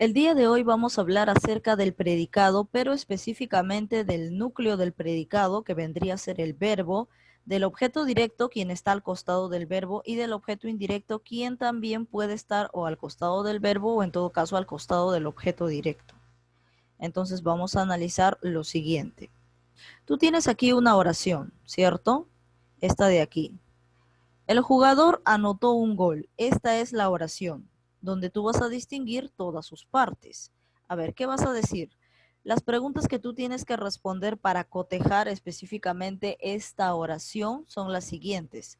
El día de hoy vamos a hablar acerca del predicado, pero específicamente del núcleo del predicado, que vendría a ser el verbo, del objeto directo, quien está al costado del verbo, y del objeto indirecto, quien también puede estar o al costado del verbo o en todo caso al costado del objeto directo. Entonces vamos a analizar lo siguiente. Tú tienes aquí una oración, ¿cierto? Esta de aquí. El jugador anotó un gol. Esta es la oración, donde tú vas a distinguir todas sus partes. A ver, ¿qué vas a decir? Las preguntas que tú tienes que responder para cotejar específicamente esta oración son las siguientes.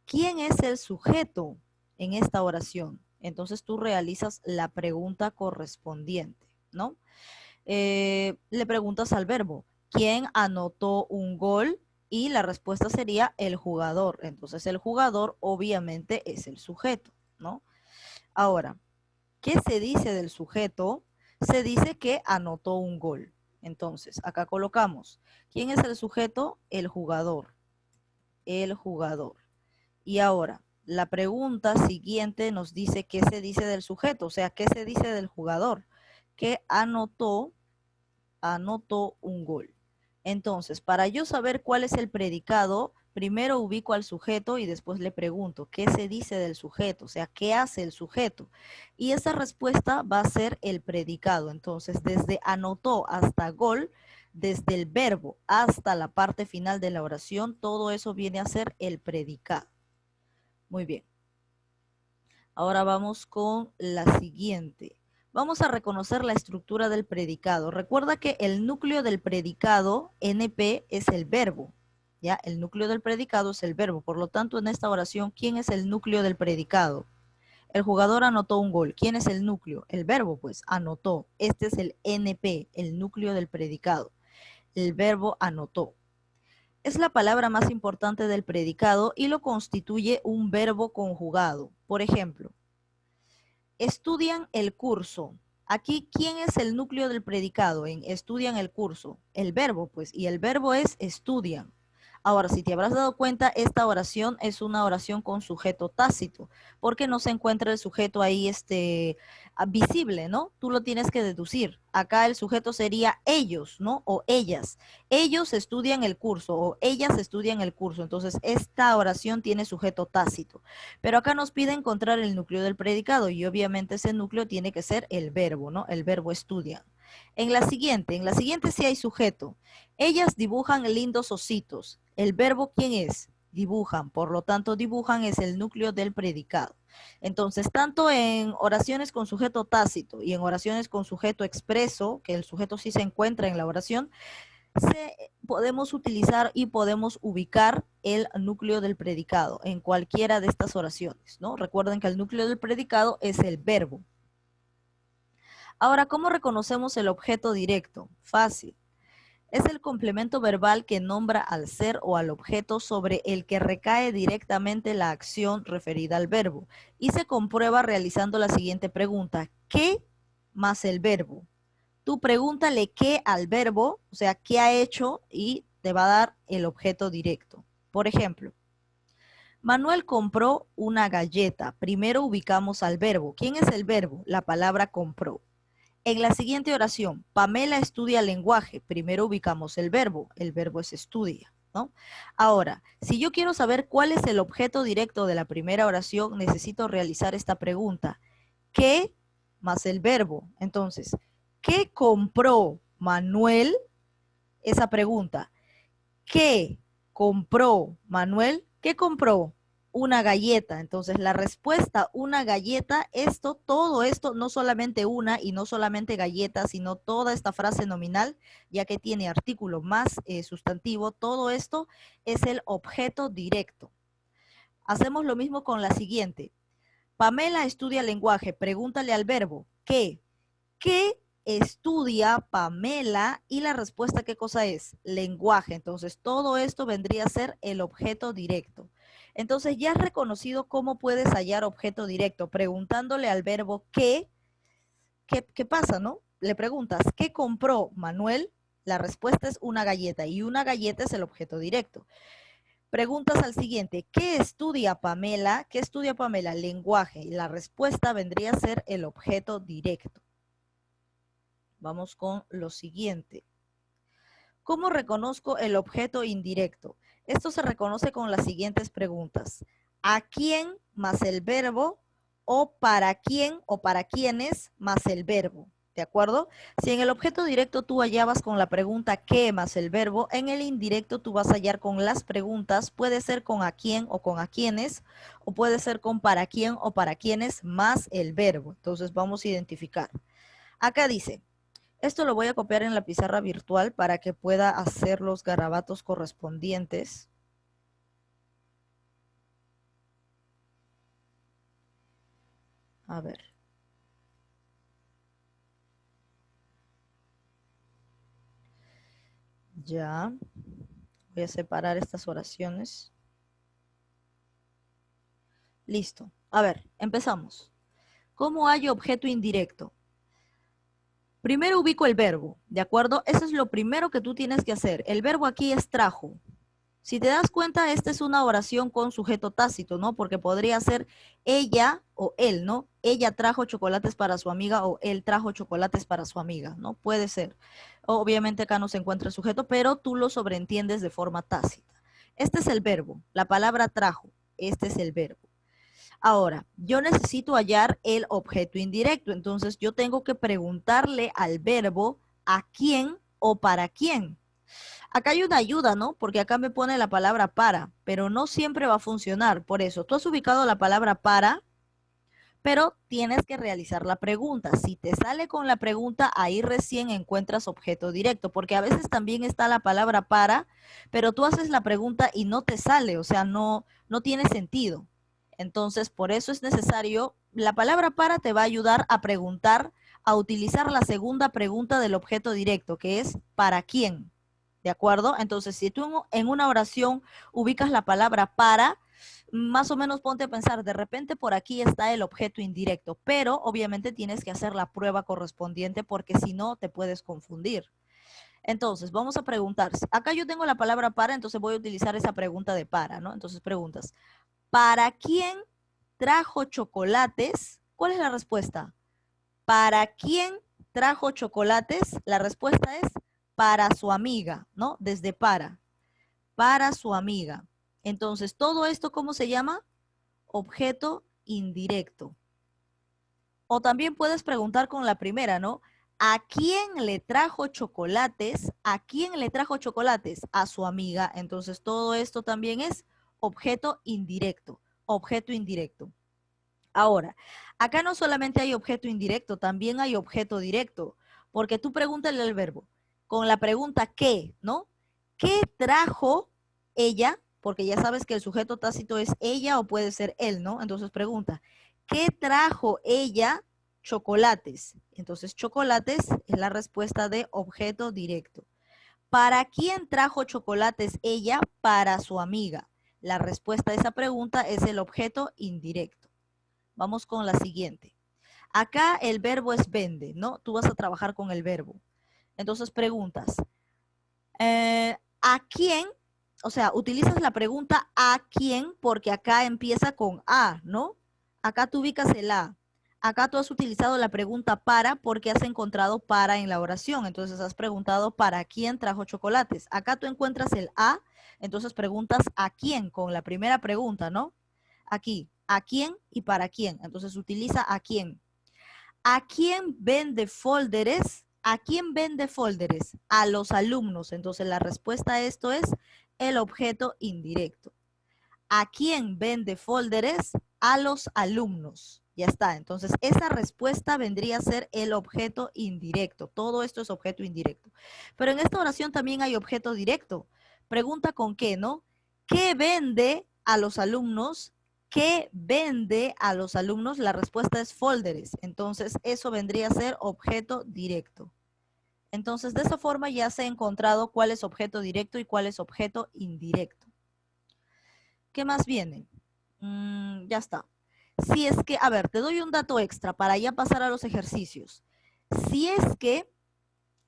¿Quién es el sujeto en esta oración? Entonces tú realizas la pregunta correspondiente, ¿no? Le preguntas al verbo, ¿quién anotó un gol? Y la respuesta sería el jugador. Entonces el jugador obviamente es el sujeto, ¿no? Ahora, ¿qué se dice del sujeto? Se dice que anotó un gol. Entonces, acá colocamos, ¿quién es el sujeto? El jugador. El jugador. Y ahora, la pregunta siguiente nos dice qué se dice del sujeto, o sea, ¿qué se dice del jugador? Que anotó un gol. Entonces, para yo saber cuál es el predicado, primero ubico al sujeto y después le pregunto, ¿qué se dice del sujeto? O sea, ¿qué hace el sujeto? Y esa respuesta va a ser el predicado. Entonces, desde anotó hasta gol, desde el verbo hasta la parte final de la oración, todo eso viene a ser el predicado. Muy bien. Ahora vamos con la siguiente. Vamos a reconocer la estructura del predicado. Recuerda que el núcleo del predicado, NP, es el verbo. ¿Ya? El núcleo del predicado es el verbo. Por lo tanto, en esta oración, ¿quién es el núcleo del predicado? El jugador anotó un gol. ¿Quién es el núcleo? El verbo, pues, anotó. Este es el NP, el núcleo del predicado. El verbo anotó. Es la palabra más importante del predicado y lo constituye un verbo conjugado. Por ejemplo, estudian el curso. Aquí, ¿quién es el núcleo del predicado en estudian el curso? El verbo, pues, y el verbo es estudian. Ahora, si te habrás dado cuenta, esta oración es una oración con sujeto tácito, porque no se encuentra el sujeto ahí visible, ¿no? Tú lo tienes que deducir. Acá el sujeto sería ellos, ¿no? O ellas. Ellos estudian el curso o ellas estudian el curso. Entonces, esta oración tiene sujeto tácito. Pero acá nos pide encontrar el núcleo del predicado y obviamente ese núcleo tiene que ser el verbo, ¿no? El verbo estudian. En la siguiente sí hay sujeto. Ellas dibujan lindos ositos. ¿El verbo quién es? Dibujan. Por lo tanto, dibujan es el núcleo del predicado. Entonces, tanto en oraciones con sujeto tácito y en oraciones con sujeto expreso, que el sujeto sí se encuentra en la oración, podemos utilizar y podemos ubicar el núcleo del predicado en cualquiera de estas oraciones, ¿no? Recuerden que el núcleo del predicado es el verbo. Ahora, ¿cómo reconocemos el objeto directo? Fácil. Es el complemento verbal que nombra al ser o al objeto sobre el que recae directamente la acción referida al verbo y se comprueba realizando la siguiente pregunta. ¿Qué más el verbo? Tú pregúntale qué al verbo, o sea, qué ha hecho y te va a dar el objeto directo. Por ejemplo, Manuel compró una galleta. Primero ubicamos al verbo. ¿Quién es el verbo? La palabra compró. En la siguiente oración, Pamela estudia lenguaje. Primero ubicamos el verbo es estudia, ¿no? Ahora, si yo quiero saber cuál es el objeto directo de la primera oración, necesito realizar esta pregunta. ¿Qué más el verbo? Entonces, ¿qué compró Manuel? Esa pregunta. ¿Qué compró Manuel? ¿Qué compró? Una galleta. Entonces, la respuesta, una galleta, todo esto, no solamente una y no solamente galleta, sino toda esta frase nominal, ya que tiene artículo más sustantivo, todo esto es el objeto directo. Hacemos lo mismo con la siguiente. Pamela estudia lenguaje. Pregúntale al verbo, ¿qué? ¿Qué estudia Pamela? Y la respuesta, ¿qué cosa es? Lenguaje. Entonces, todo esto vendría a ser el objeto directo. Entonces, ya has reconocido cómo puedes hallar objeto directo, preguntándole al verbo ¿qué pasa, no? Le preguntas, ¿qué compró Manuel? La respuesta es una galleta y una galleta es el objeto directo. Preguntas al siguiente, ¿qué estudia Pamela? ¿Qué estudia Pamela? Lenguaje. Y la respuesta vendría a ser el objeto directo. Vamos con lo siguiente. ¿Cómo reconozco el objeto indirecto? Esto se reconoce con las siguientes preguntas. ¿A quién más el verbo? ¿O para quién o para quiénes más el verbo? ¿De acuerdo? Si en el objeto directo tú hallabas con la pregunta ¿qué más el verbo? En el indirecto tú vas a hallar con las preguntas, puede ser con a quién o con a quiénes, o puede ser con para quién o para quiénes más el verbo. Entonces vamos a identificar. Acá dice, esto lo voy a copiar en la pizarra virtual para que pueda hacer los garabatos correspondientes. A ver. Ya. Voy a separar estas oraciones. Listo. A ver, empezamos. ¿Cómo hay objeto indirecto? Primero ubico el verbo, ¿de acuerdo? Eso es lo primero que tú tienes que hacer. El verbo aquí es trajo. Si te das cuenta, esta es una oración con sujeto tácito, ¿no? Porque podría ser ella o él, ¿no? Ella trajo chocolates para su amiga o él trajo chocolates para su amiga, ¿no? Puede ser. Obviamente acá no se encuentra el sujeto, pero tú lo sobreentiendes de forma tácita. Este es el verbo, la palabra trajo, este es el verbo. Ahora, yo necesito hallar el objeto indirecto, entonces yo tengo que preguntarle al verbo a quién o para quién. Acá hay una ayuda, ¿no? Porque acá me pone la palabra para, pero no siempre va a funcionar. Por eso, tú has ubicado la palabra para, pero tienes que realizar la pregunta. Si te sale con la pregunta, ahí recién encuentras objeto directo, porque a veces también está la palabra para, pero tú haces la pregunta y no te sale, o sea, no tiene sentido. Entonces, por eso es necesario, la palabra para te va a ayudar a preguntar, a utilizar la segunda pregunta del objeto directo, que es ¿para quién? ¿De acuerdo? Entonces, si tú en una oración ubicas la palabra para, más o menos ponte a pensar, de repente por aquí está el objeto indirecto, pero obviamente tienes que hacer la prueba correspondiente porque si no te puedes confundir. Entonces, vamos a preguntar. Acá yo tengo la palabra para, entonces voy a utilizar esa pregunta de para, ¿no? Entonces preguntas, ¿para quién trajo chocolates? ¿Cuál es la respuesta? ¿Para quién trajo chocolates? La respuesta es para su amiga, ¿no? Desde para su amiga. Entonces, ¿todo esto cómo se llama? Objeto indirecto. O también puedes preguntar con la primera, ¿no? ¿A quién le trajo chocolates? ¿A quién le trajo chocolates? A su amiga. Entonces, todo esto también es objeto indirecto. Objeto indirecto. Ahora, acá no solamente hay objeto indirecto, también hay objeto directo, porque tú pregúntale al verbo con la pregunta ¿qué? ¿No? ¿Qué trajo ella? Porque ya sabes que el sujeto tácito es ella o puede ser él, ¿no? Entonces pregunta, ¿qué trajo ella? Chocolates. Entonces, chocolates es la respuesta de objeto directo. ¿Para quién trajo chocolates ella? Para su amiga. La respuesta a esa pregunta es el objeto indirecto. Vamos con la siguiente. Acá el verbo es vende, ¿no? Tú vas a trabajar con el verbo. Entonces preguntas, ¿a quién? O sea, utilizas la pregunta ¿a quién? Porque acá empieza con a, ¿no? Acá tú ubicas el a. Acá tú has utilizado la pregunta para porque has encontrado para en la oración. Entonces has preguntado ¿para quién trajo chocolates? Acá tú encuentras el a, entonces preguntas ¿a quién? Con la primera pregunta, ¿no? Aquí, ¿a quién y para quién? Entonces utiliza ¿a quién? ¿A quién vende folders? ¿A quién vende folders? A los alumnos. Entonces la respuesta a esto es el objeto indirecto. ¿A quién vende folders? A los alumnos. Ya está. Entonces esa respuesta vendría a ser el objeto indirecto. Todo esto es objeto indirecto. Pero en esta oración también hay objeto directo. Pregunta con qué, ¿no? ¿Qué vende a los alumnos? ¿Qué vende a los alumnos? La respuesta es folders. Entonces, eso vendría a ser objeto directo. Entonces, de esa forma ya se ha encontrado cuál es objeto directo y cuál es objeto indirecto. ¿Qué más viene? Ya está. Si es que, a ver, te doy un dato extra para ya pasar a los ejercicios. Si es que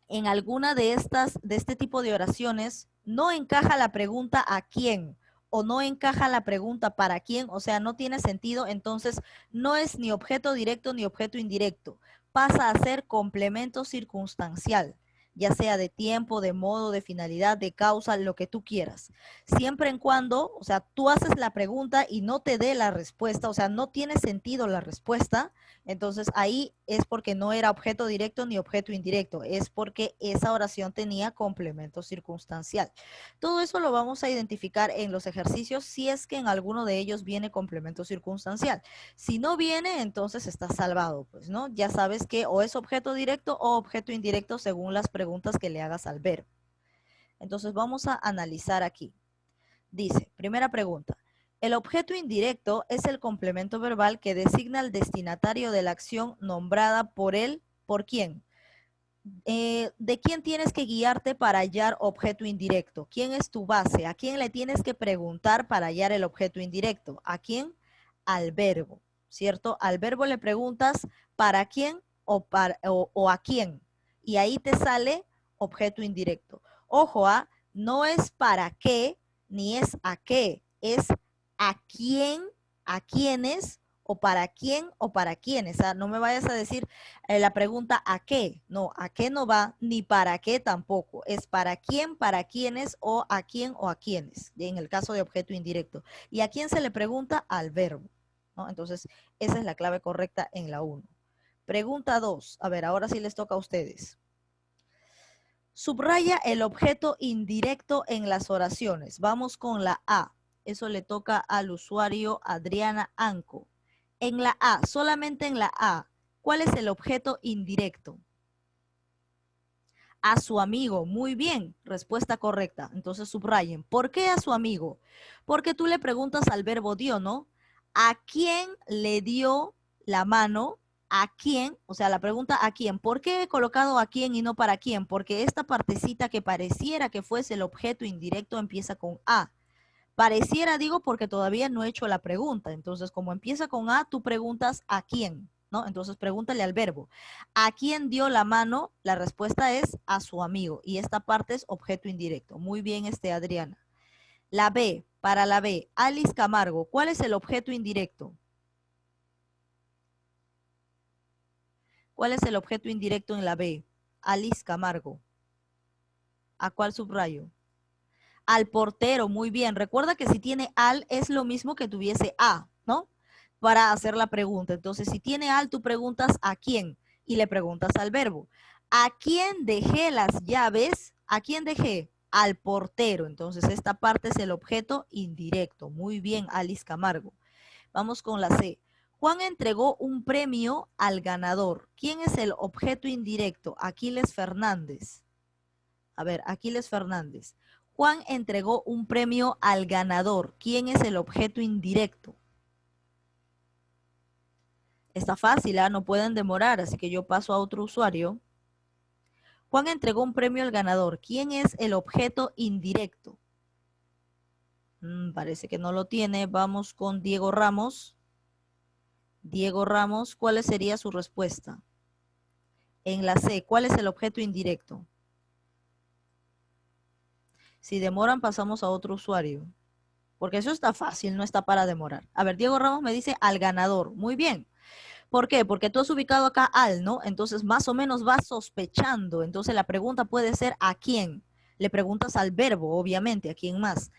en alguna de este tipo de oraciones no encaja la pregunta ¿a quién? O no encaja la pregunta ¿para quién? O sea, no tiene sentido, entonces no es ni objeto directo ni objeto indirecto. pasa a ser complemento circunstancial, ya sea de tiempo, de modo, de finalidad, de causa, lo que tú quieras. Siempre en cuando, o sea, tú haces la pregunta y no te dé la respuesta, o sea, no tiene sentido la respuesta, entonces ahí es porque no era objeto directo ni objeto indirecto, es porque esa oración tenía complemento circunstancial. Todo eso lo vamos a identificar en los ejercicios si es que en alguno de ellos viene complemento circunstancial. Si no viene, entonces está salvado, pues, ¿no? Ya sabes que o es objeto directo o objeto indirecto según las preguntas que le hagas al verbo. Entonces vamos a analizar aquí. Dice, primera pregunta. El objeto indirecto es el complemento verbal que designa al destinatario de la acción nombrada por él, ¿por quién? ¿De quién tienes que guiarte para hallar objeto indirecto? ¿Quién es tu base? ¿A quién le tienes que preguntar para hallar el objeto indirecto? ¿A quién? Al verbo, ¿cierto? Al verbo le preguntas ¿para quién o a quién? Y ahí te sale objeto indirecto. Ojo, no es para qué ni es a qué, es a quién, a quiénes o para quién o para quiénes. No me vayas a decir la pregunta ¿a qué? No, ¿a qué no va? Ni para qué tampoco. Es para quién, para quiénes o a quién o a quiénes, en el caso de objeto indirecto. ¿Y a quién se le pregunta? Al verbo, ¿no? Entonces, esa es la clave correcta en la 1. Pregunta 2. A ver, ahora sí les toca a ustedes. Subraya el objeto indirecto en las oraciones. Vamos con la A. Eso le toca al usuario Adriana Anco. En la A, solamente en la A, ¿cuál es el objeto indirecto? A su amigo. Muy bien, respuesta correcta. Entonces subrayen. ¿Por qué a su amigo? Porque tú le preguntas al verbo dio, ¿no? ¿A quién le dio la mano? ¿A quién? O sea, la pregunta ¿a quién? ¿Por qué he colocado a quién y no para quién? Porque esta partecita que pareciera que fuese el objeto indirecto empieza con A. Pareciera, digo, porque todavía no he hecho la pregunta. Entonces, como empieza con A, tú preguntas ¿a quién? ¿No? Entonces, pregúntale al verbo. ¿A quién dio la mano? La respuesta es a su amigo. Y esta parte es objeto indirecto. Muy bien, Adriana. La B, para la B, Alice Camargo. ¿Cuál es el objeto indirecto? ¿Cuál es el objeto indirecto en la B? Alice Camargo. ¿A cuál subrayo? Al portero, muy bien. Recuerda que si tiene al es lo mismo que tuviese a, ¿no? Para hacer la pregunta. Entonces, si tiene al, tú preguntas a quién y le preguntas al verbo. ¿A quién dejé las llaves? ¿A quién dejé? Al portero. Entonces, esta parte es el objeto indirecto. Muy bien, Alice Camargo. Vamos con la C. Juan entregó un premio al ganador. ¿Quién es el objeto indirecto? Aquiles Fernández. A ver, Aquiles Fernández. Juan entregó un premio al ganador. ¿Quién es el objeto indirecto? Está fácil, no pueden demorar, así que yo paso a otro usuario. Juan entregó un premio al ganador. ¿Quién es el objeto indirecto? Parece que no lo tiene. Vamos con Diego Ramos. Diego Ramos, ¿cuál sería su respuesta? En la C, ¿cuál es el objeto indirecto? Si demoran, pasamos a otro usuario. Porque eso está fácil, no está para demorar. A ver, Diego Ramos me dice al ganador. Muy bien. ¿Por qué? Porque tú has ubicado acá al, ¿no? Entonces, más o menos vas sospechando. Entonces, la pregunta puede ser ¿a quién? Le preguntas al verbo, obviamente, ¿a quién más?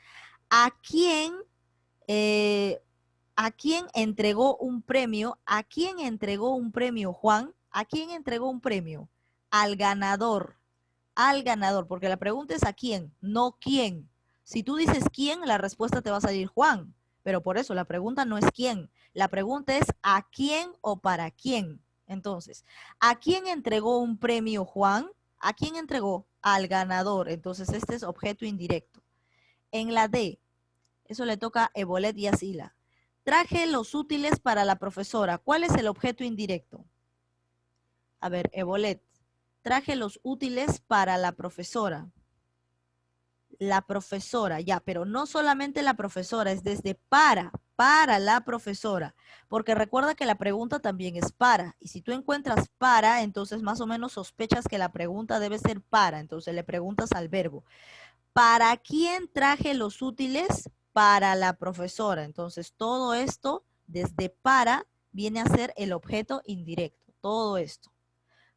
Eh, ¿A quién entregó un premio? ¿A quién entregó un premio, Juan? ¿A quién entregó un premio? Al ganador. Al ganador, porque la pregunta es ¿a quién? No quién. Si tú dices quién, la respuesta te va a salir Juan. Pero por eso la pregunta no es quién. La pregunta es ¿a quién o para quién? Entonces, ¿a quién entregó un premio Juan? ¿A quién entregó? Al ganador. Entonces, este es objeto indirecto. En la D, eso le toca a Ebolet y a Sila. Traje los útiles para la profesora. ¿Cuál es el objeto indirecto? A ver, Ebolet. Traje los útiles para la profesora. La profesora, ya, pero no solamente la profesora, es desde para la profesora, porque recuerda que la pregunta también es para, y si tú encuentras para, entonces más o menos sospechas que la pregunta debe ser para, entonces le preguntas al verbo, ¿para quién traje los útiles? Para la profesora, entonces todo esto desde para viene a ser el objeto indirecto, todo esto.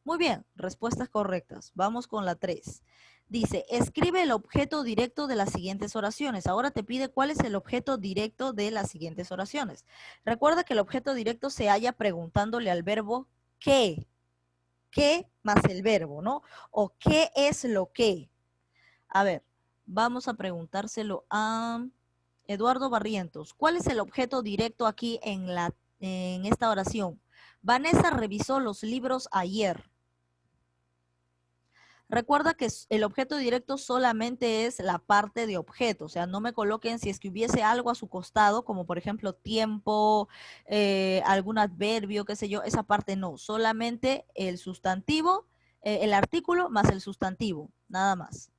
Muy bien, respuestas correctas. Vamos con la 3. Dice, escribe el objeto directo de las siguientes oraciones. Ahora te pide cuál es el objeto directo de las siguientes oraciones. Recuerda que el objeto directo se halla preguntándole al verbo qué. ¿Qué más el verbo, no? O qué es lo que. A ver, vamos a preguntárselo a Eduardo Barrientos. ¿Cuál es el objeto directo aquí en esta oración? Vanessa revisó los libros ayer. Recuerda que el objeto directo solamente es la parte de objeto, o sea, no me coloquen si es que hubiese algo a su costado, como por ejemplo tiempo, algún adverbio, qué sé yo, esa parte no, solamente el sustantivo, el artículo más el sustantivo, nada más.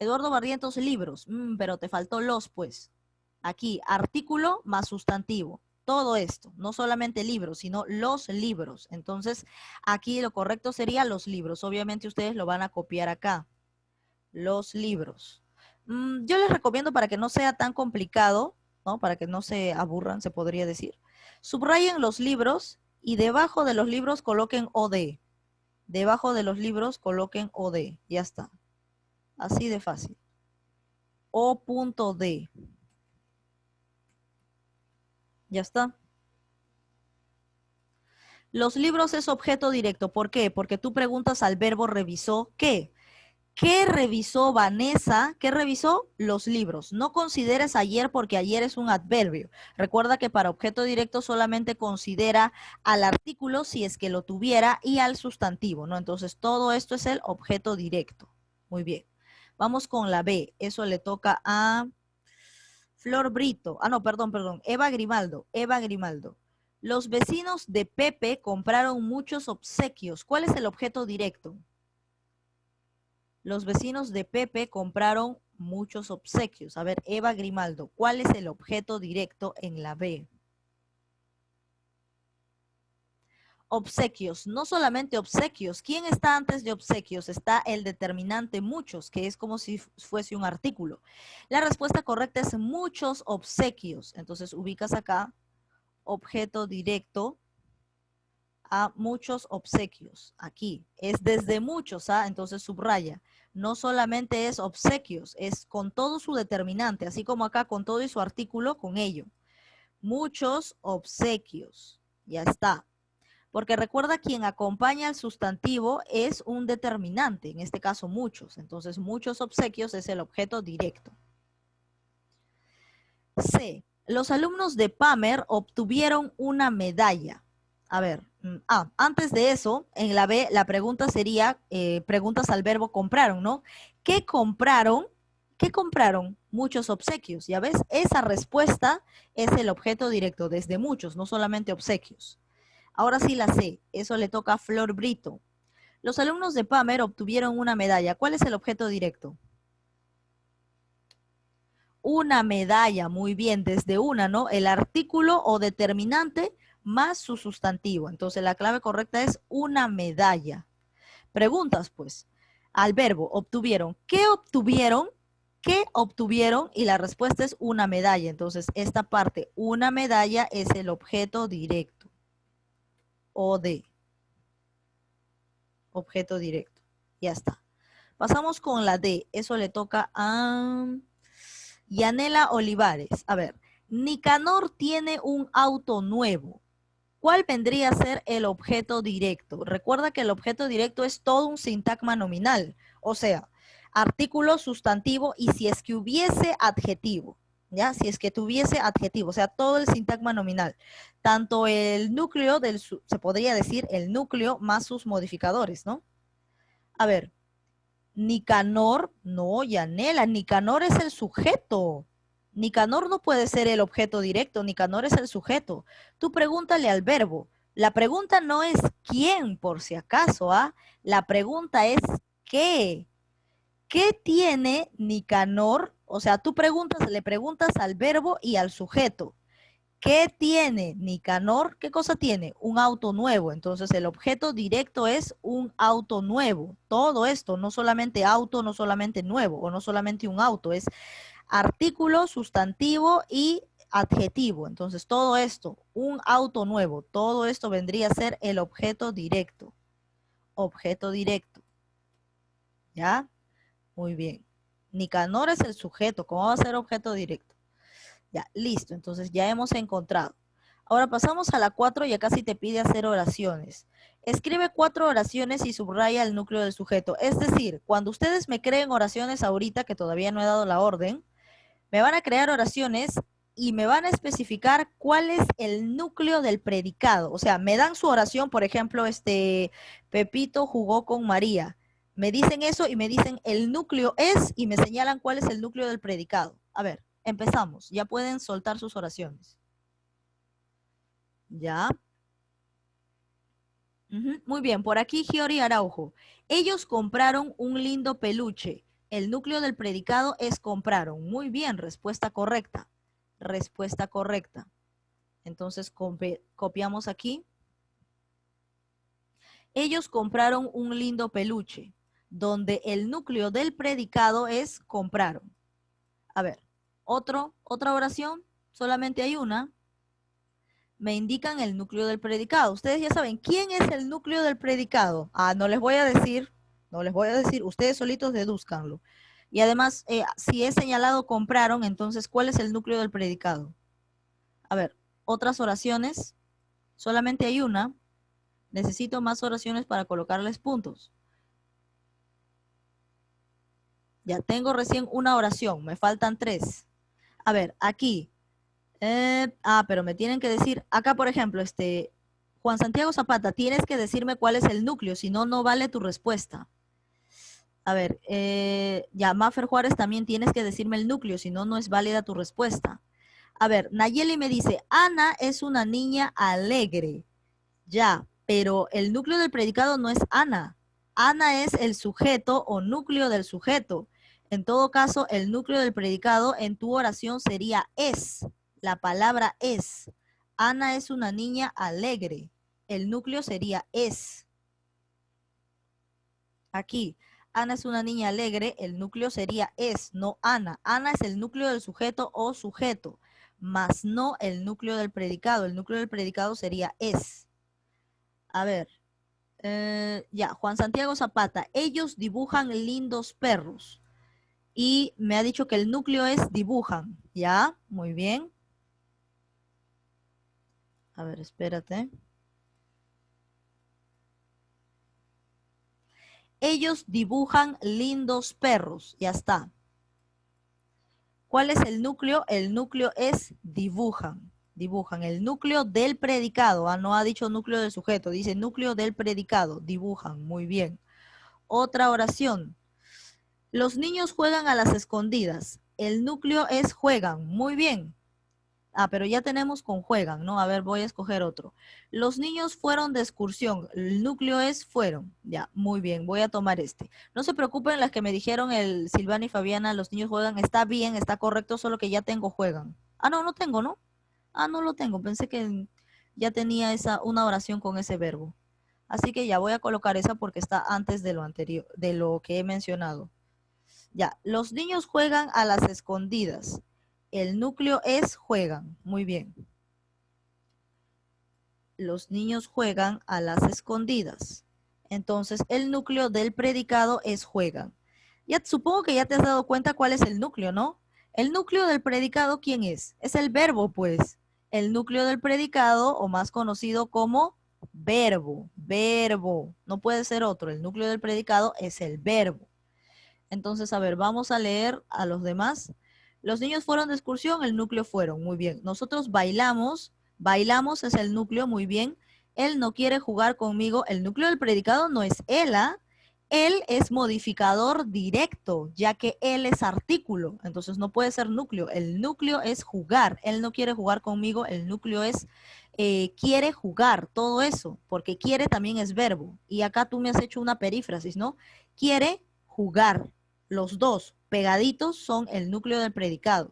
Eduardo Barrientos, libros, pero te faltó los, pues. Aquí, artículo más sustantivo. Todo esto, no solamente libros, sino los libros. Entonces, aquí lo correcto sería los libros. Obviamente ustedes lo van a copiar acá. Los libros. Yo les recomiendo para que no sea tan complicado, ¿no? Para que no se aburran, se podría decir. Subrayen los libros y debajo de los libros coloquen OD. Debajo de los libros coloquen OD. Ya está. Así de fácil. O.D. Ya está. Los libros es objeto directo. ¿Por qué? Porque tú preguntas al verbo revisó ¿qué? ¿Qué revisó Vanessa? ¿Qué revisó? Los libros. No consideres ayer porque ayer es un adverbio. Recuerda que para objeto directo solamente considera al artículo si es que lo tuviera y al sustantivo, ¿no? Entonces todo esto es el objeto directo. Muy bien. Vamos con la B. Eso le toca a Flor Brito. Ah, no, perdón. Eva Grimaldo. Eva Grimaldo. Los vecinos de Pepe compraron muchos obsequios. ¿Cuál es el objeto directo? Los vecinos de Pepe compraron muchos obsequios. A ver, Eva Grimaldo, ¿cuál es el objeto directo en la B? Obsequios, no solamente obsequios. ¿Quién está antes de obsequios? Está el determinante muchos, que es como si fuese un artículo. La respuesta correcta es muchos obsequios. Entonces ubicas acá objeto directo a muchos obsequios. Aquí es desde muchos, ¿ah? Entonces subraya. No solamente es obsequios, es con todo su determinante, así como acá con todo y su artículo, con ello. Muchos obsequios. Ya está. Porque recuerda, quien acompaña al sustantivo es un determinante, en este caso muchos. Entonces, muchos obsequios es el objeto directo. C. Los alumnos de Pamer obtuvieron una medalla. A ver, antes de eso, en la B, la pregunta sería, preguntas al verbo compraron, ¿no? ¿Qué compraron? ¿Qué compraron? Muchos obsequios, ¿ya ves? Esa respuesta es el objeto directo, desde muchos, no solamente obsequios. Ahora sí la C, eso le toca a Flor Brito. Los alumnos de Pamer obtuvieron una medalla. ¿Cuál es el objeto directo? Una medalla, muy bien, desde una, ¿no? El artículo o determinante más su sustantivo. Entonces la clave correcta es una medalla. Preguntas, pues, al verbo obtuvieron. ¿Qué obtuvieron? ¿Qué obtuvieron? Y la respuesta es una medalla. Entonces esta parte, una medalla, es el objeto directo. O de objeto directo. Ya está. Pasamos con la D. Eso le toca a Yanela Olivares. A ver, Nicanor tiene un auto nuevo. ¿Cuál vendría a ser el objeto directo? Recuerda que el objeto directo es todo un sintagma nominal, o sea, artículo, sustantivo y si es que hubiese adjetivo, ¿ya? Si es que tuviese adjetivo, o sea, todo el sintagma nominal. Tanto el núcleo se podría decir el núcleo más sus modificadores, ¿no? A ver, Nicanor, no, Yanela, Nicanor es el sujeto. Nicanor no puede ser el objeto directo, Nicanor es el sujeto. Tú pregúntale al verbo. La pregunta no es quién, por si acaso, ¿ah? La pregunta es qué. ¿Qué tiene Nicanor? O sea, tú le preguntas al verbo y al sujeto. ¿Qué tiene Nicanor? ¿Qué cosa tiene? Un auto nuevo. Entonces el objeto directo es un auto nuevo. Todo esto, no solamente auto, no solamente nuevo o no solamente un auto, es artículo, sustantivo y adjetivo. Entonces todo esto, un auto nuevo, todo esto vendría a ser el objeto directo. objeto directo. ¿Ya? Muy bien. Nicanor es el sujeto. ¿Cómo va a ser objeto directo? Ya, listo. Entonces ya hemos encontrado. Ahora pasamos a la 4 y acá sí te pide hacer oraciones. Escribe 4 oraciones y subraya el núcleo del sujeto. Es decir, cuando ustedes me creen oraciones ahorita, que todavía no he dado la orden, me van a crear oraciones y me van a especificar cuál es el núcleo del predicado. O sea, me dan su oración, por ejemplo, Pepito jugó con María. Me dicen eso y me dicen el núcleo es y me señalan cuál es el núcleo del predicado. A ver, empezamos. Ya pueden soltar sus oraciones. Ya. Muy bien, por aquí Giori Araujo. Ellos compraron un lindo peluche. El núcleo del predicado es compraron. Muy bien, respuesta correcta. Respuesta correcta. Entonces copiamos aquí. Ellos compraron un lindo peluche, donde el núcleo del predicado es compraron. A ver, otra oración, solamente hay una. Me indican el núcleo del predicado. Ustedes ya saben, ¿quién es el núcleo del predicado? No les voy a decir, ustedes solitos deduzcanlo. Y además, si es señalado compraron, entonces, ¿cuál es el núcleo del predicado? A ver, otras oraciones, solamente hay una. Necesito más oraciones para colocarles puntos. Ya tengo recién una oración, me faltan 3. A ver, aquí. Pero me tienen que decir, acá por ejemplo, Juan Santiago Zapata, tienes que decirme cuál es el núcleo, si no, no vale tu respuesta. A ver, ya, Mafer Juárez también tienes que decirme el núcleo, si no, no es válida tu respuesta. A ver, Nayeli me dice, Ana es una niña alegre. Ya, pero el núcleo del predicado no es Ana. Ana es el sujeto o núcleo del sujeto. En todo caso, el núcleo del predicado en tu oración sería es. La palabra es. Ana es una niña alegre. El núcleo sería es. Aquí, Ana es una niña alegre. El núcleo sería es, no Ana. Ana es el núcleo del sujeto o sujeto, más no el núcleo del predicado. El núcleo del predicado sería es. A ver, ya, Juan Santiago Zapata. Ellos dibujan lindos perros. Y me ha dicho que el núcleo es dibujan. Ya, muy bien. A ver, espérate. Ellos dibujan lindos perros. Ya está. ¿Cuál es el núcleo? El núcleo es dibujan. Dibujan. El núcleo del predicado. No ha dicho núcleo del sujeto. Dice núcleo del predicado. Dibujan. Muy bien. Otra oración. Los niños juegan a las escondidas. El núcleo es juegan. Muy bien. Pero ya tenemos con juegan, ¿no? A ver, voy a escoger otro. Los niños fueron de excursión. El núcleo es fueron. Ya, muy bien, voy a tomar este. No se preocupen las que me dijeron el Silvana y Fabiana, los niños juegan. Está bien, está correcto, solo que ya tengo juegan. No, no tengo, ¿no? No lo tengo. Pensé que ya tenía una oración con ese verbo. Así que ya voy a colocar esa porque está antes de lo anterior, de lo que he mencionado. Ya, los niños juegan a las escondidas. El núcleo es juegan. Muy bien. Los niños juegan a las escondidas. Entonces, el núcleo del predicado es juegan. Ya supongo que ya te has dado cuenta cuál es el núcleo, ¿no? El núcleo del predicado, ¿quién es? Es el verbo, pues. El núcleo del predicado, o más conocido como verbo. Verbo. No puede ser otro. El núcleo del predicado es el verbo. Entonces, a ver, vamos a leer a los demás. Los niños fueron de excursión, el núcleo fueron, muy bien. Nosotros bailamos, bailamos es el núcleo, muy bien. Él no quiere jugar conmigo, el núcleo del predicado no es él, Él es modificador directo, ya que él es artículo, entonces no puede ser núcleo. El núcleo es jugar, él no quiere jugar conmigo, el núcleo es quiere jugar, todo eso, porque quiere también es verbo. Y acá tú me has hecho una perífrasis, ¿no? Quiere jugar. Los dos pegaditos son el núcleo del predicado.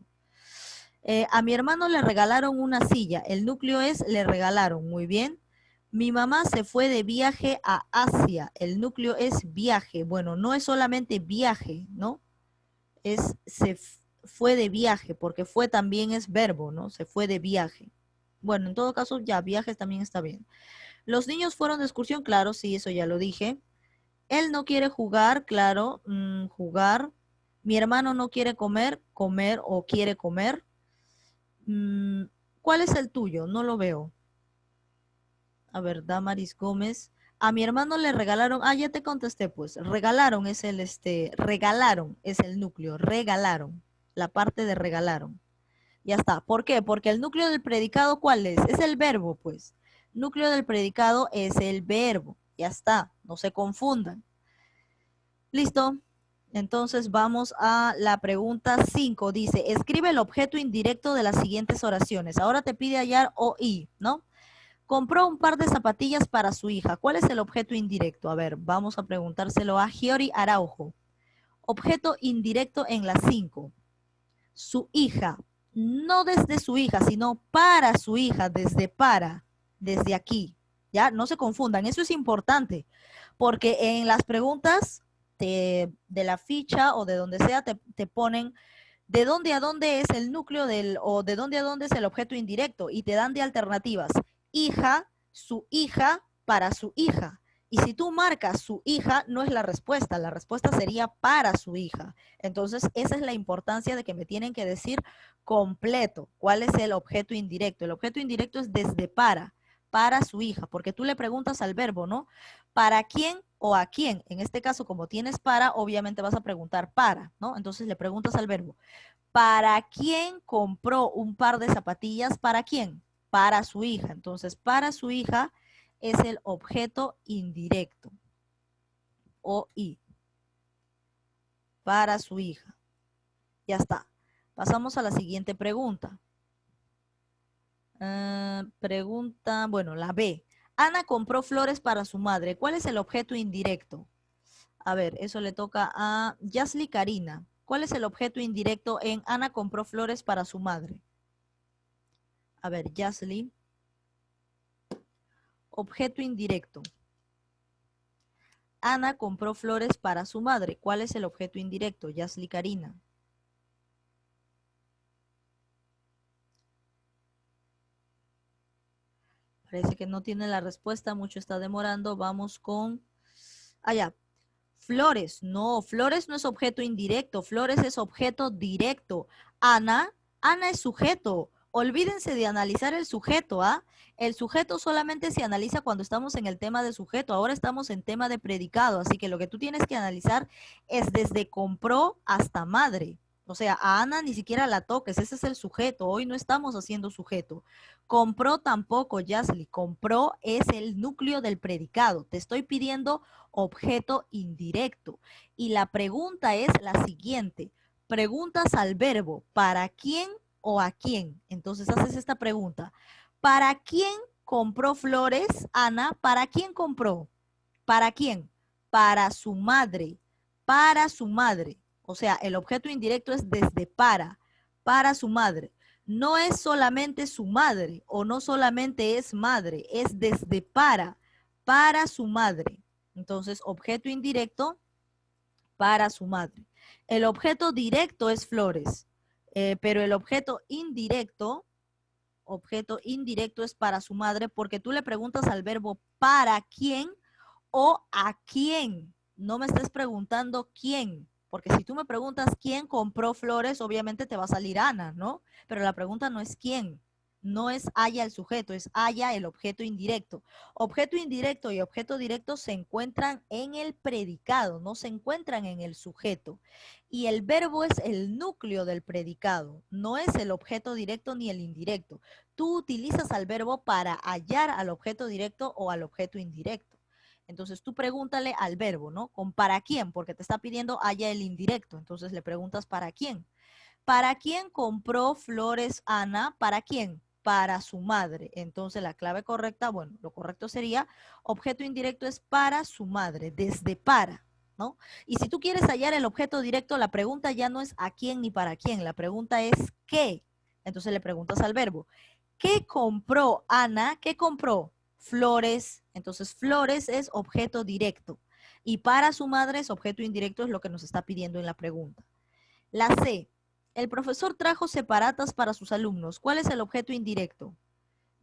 A mi hermano le regalaron una silla. El núcleo es le regalaron. Muy bien. Mi mamá se fue de viaje a Asia. El núcleo es viaje. Bueno, no es solamente viaje, ¿no? Fue de viaje, porque fue también es verbo, ¿no? Se fue de viaje. Bueno, en todo caso, ya viajes también está bien. Los niños fueron de excursión, claro, sí, eso ya lo dije. Él no quiere jugar, claro, jugar. Mi hermano no quiere comer, comer o quiere comer. Mm, ¿Cuál es el tuyo? No lo veo. A ver, Damaris Gómez. A mi hermano le regalaron, ya te contesté, pues. Regalaron es regalaron es el núcleo, regalaron. La parte de regalaron. Ya está. ¿Por qué? Porque el núcleo del predicado, ¿cuál es? Es el verbo, pues. Núcleo del predicado es el verbo. Ya está. No se confundan. ¿Listo? Entonces vamos a la pregunta 5. Dice, escribe el objeto indirecto de las siguientes oraciones. Ahora te pide hallar o y, ¿no? Compró un par de zapatillas para su hija. ¿Cuál es el objeto indirecto? A ver, vamos a preguntárselo a Giori Araujo. Objeto indirecto en la 5. Su hija. No desde su hija, sino para su hija, desde aquí. Ya, no se confundan, eso es importante, porque en las preguntas de la ficha o de donde sea te ponen de dónde a dónde es el núcleo o de dónde a dónde es el objeto indirecto y te dan de alternativas. Hija, su hija, para su hija. Y si tú marcas su hija, no es la respuesta sería para su hija. Entonces, esa es la importancia de que me tienen que decir completo cuál es el objeto indirecto. El objeto indirecto es desde para su hija, porque tú le preguntas al verbo, ¿no? ¿Para quién o a quién? En este caso, como tienes para, obviamente vas a preguntar para, ¿no? Entonces le preguntas al verbo, ¿para quién compró un par de zapatillas? ¿Para quién? Para su hija. Entonces, para su hija es el objeto indirecto. O y. Para su hija. Ya está. Pasamos a la siguiente pregunta. Bueno, la B. Ana compró flores para su madre. ¿Cuál es el objeto indirecto? A ver, eso le toca a Yasli Karina. ¿Cuál es el objeto indirecto en Ana compró flores para su madre? A ver, Yasli. Objeto indirecto. Ana compró flores para su madre. ¿Cuál es el objeto indirecto? Yasli Karina. Parece que no tiene la respuesta, mucho está demorando. Vamos con... Allá. Flores. No, flores no es objeto indirecto. Flores es objeto directo. Ana es sujeto. Olvídense de analizar el sujeto, ¿ah? El sujeto solamente se analiza cuando estamos en el tema de sujeto. Ahora estamos en tema de predicado. Así que lo que tú tienes que analizar es desde compró hasta madre. O sea, a Ana ni siquiera la toques. Ese es el sujeto. Hoy no estamos haciendo sujeto. Compró tampoco, Yasli. Compró es el núcleo del predicado. Te estoy pidiendo objeto indirecto. Y la pregunta es la siguiente. Preguntas al verbo, ¿para quién o a quién? Entonces haces esta pregunta. ¿Para quién compró flores, Ana? ¿Para quién compró? ¿Para quién? Para su madre. Para su madre. O sea, el objeto indirecto es desde para su madre. No es solamente su madre o no solamente es madre, es desde para su madre. Entonces, objeto indirecto para su madre. El objeto directo es flores, pero el objeto indirecto es para su madre porque tú le preguntas al verbo para quién o a quién. No me estés preguntando quién, porque si tú me preguntas quién compró flores, obviamente te va a salir Ana, ¿no? Pero la pregunta no es quién, no es haya el sujeto, es haya el objeto indirecto. Objeto indirecto y objeto directo se encuentran en el predicado, no se encuentran en el sujeto. Y el verbo es el núcleo del predicado, no es el objeto directo ni el indirecto. Tú utilizas al verbo para hallar al objeto directo o al objeto indirecto. Entonces tú pregúntale al verbo, ¿no? ¿Con para quién? Porque te está pidiendo haya el indirecto. Entonces le preguntas para quién. ¿Para quién compró flores Ana? ¿Para quién? Para su madre. Entonces la clave correcta, bueno, lo correcto sería objeto indirecto es para su madre, desde para, ¿no? Y si tú quieres hallar el objeto directo, la pregunta ya no es a quién ni para quién, la pregunta es ¿qué? Entonces le preguntas al verbo. ¿Qué compró Ana? ¿Qué compró? Flores. Entonces, flores es objeto directo. Y para su madre es objeto indirecto, es lo que nos está pidiendo en la pregunta. La C. El profesor trajo separatas para sus alumnos. ¿Cuál es el objeto indirecto?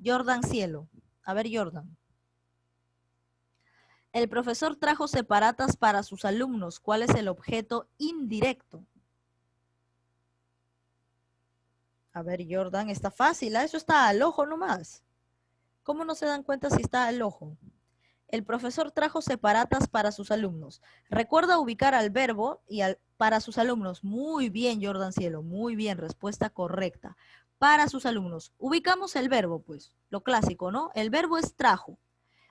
Jordan Cielo. A ver, Jordan. El profesor trajo separatas para sus alumnos. ¿Cuál es el objeto indirecto? A ver, Jordan, está fácil, ¿ah? Eso está al ojo nomás. ¿Cómo no se dan cuenta si está al ojo? El profesor trajo separatas para sus alumnos. Recuerda ubicar al verbo y para sus alumnos. Muy bien, Jordan Cielo, muy bien, respuesta correcta. Para sus alumnos. Ubicamos el verbo, pues, lo clásico, ¿no? El verbo es trajo.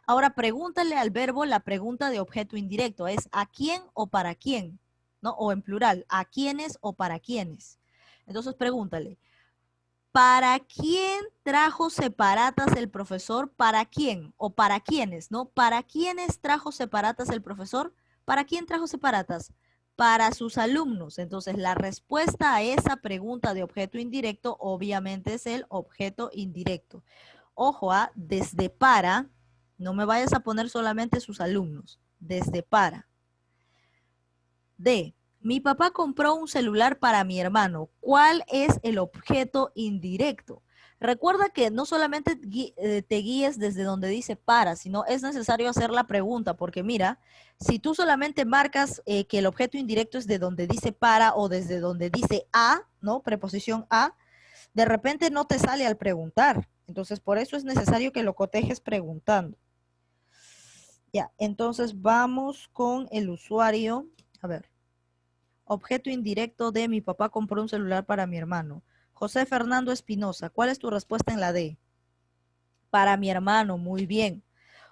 Ahora pregúntale al verbo la pregunta de objeto indirecto. Es ¿a quién o para quién? ¿No? O en plural, ¿a quiénes o para quiénes? Entonces pregúntale. ¿Para quién trajo separatas el profesor? ¿Para quién? ¿O para quiénes? ¿No? ¿Para quiénes trajo separatas el profesor? ¿Para quién trajo separatas? Para sus alumnos. Entonces, la respuesta a esa pregunta de objeto indirecto obviamente es el objeto indirecto. Ojo, desde para, no me vayas a poner solamente sus alumnos. Desde para. D. Mi papá compró un celular para mi hermano. ¿Cuál es el objeto indirecto? Recuerda que no solamente te guíes desde donde dice para, sino es necesario hacer la pregunta, porque mira, si tú solamente marcas que el objeto indirecto es de donde dice para o desde donde dice a, ¿no? Preposición a, de repente no te sale al preguntar. Entonces, por eso es necesario que lo cotejes preguntando. Ya, entonces vamos con el usuario. A ver. Objeto indirecto de mi papá compró un celular para mi hermano. José Fernando Espinosa, ¿cuál es tu respuesta en la D? Para mi hermano, muy bien.